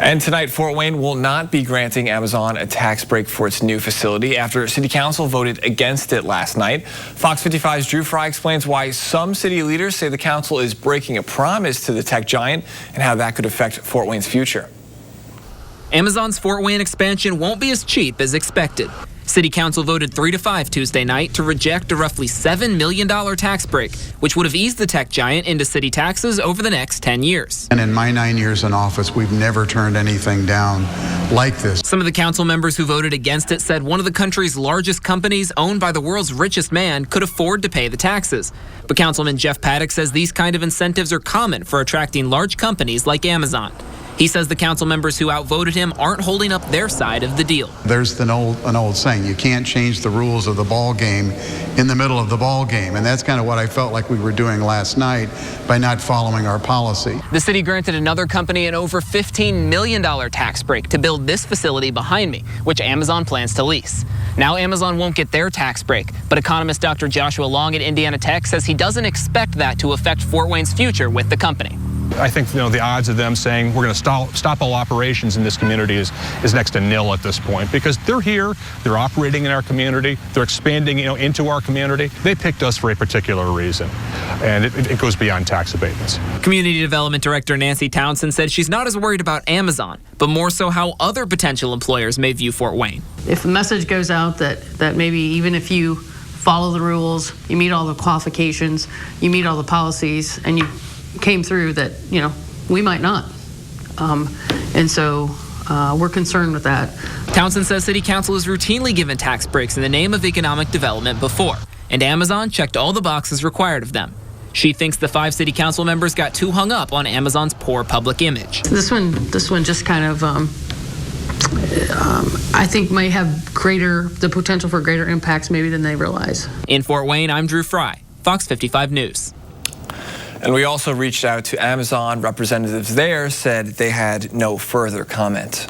And tonight, Fort Wayne will not be granting Amazon a tax break for its new facility after City Council voted against it last night. Fox 55's Drew Fry explains why some city leaders say the council is breaking a promise to the tech giant and how that could affect Fort Wayne's future. Amazon's Fort Wayne expansion won't be as cheap as expected. City Council voted 3-5 Tuesday night to reject a roughly $7 million tax break, which would have eased the tech giant into city taxes over the next 10 years. And in my 9 years in office, we've never turned anything down like this. Some of the council members who voted against it said one of the country's largest companies, owned by the world's richest man, could afford to pay the taxes. But Councilman Jeff Paddock says these kind of incentives are common for attracting large companies like Amazon. He says the council members who outvoted him aren't holding up their side of the deal. There's an old saying, you can't change the rules of the ball game in the middle of the ball game. And that's kind of what I felt like we were doing last night by not following our policy. The city granted another company an over $15 million tax break to build this facility behind me, which Amazon plans to lease. Now Amazon won't get their tax break, but economist Dr. Joshua Long at Indiana Tech says he doesn't expect that to affect Fort Wayne's future with the company. I think the odds of them saying we're going to stop all operations in this community is next to nil at this point, because they're here, they're operating in our community, they're expanding into our community. They picked us for a particular reason, and it goes beyond tax abatements. Community Development Director Nancy Townsend said she's not as worried about Amazon, but more so how other potential employers may view Fort Wayne. If the message goes out that maybe even if you follow the rules, you meet all the qualifications, you meet all the policies, and you came through, that, you know, we might not. And so we're concerned with that. Townsend says City Council has routinely given tax breaks in the name of economic development before, and Amazon checked all the boxes required of them. She thinks the 5 City Council members got too hung up on Amazon's poor public image. This one just kind of, I think might have the potential for greater impacts maybe than they realize. In Fort Wayne, I'm Drew Fry, Fox 55 News. And we also reached out to Amazon. Representatives there said they had no further comment.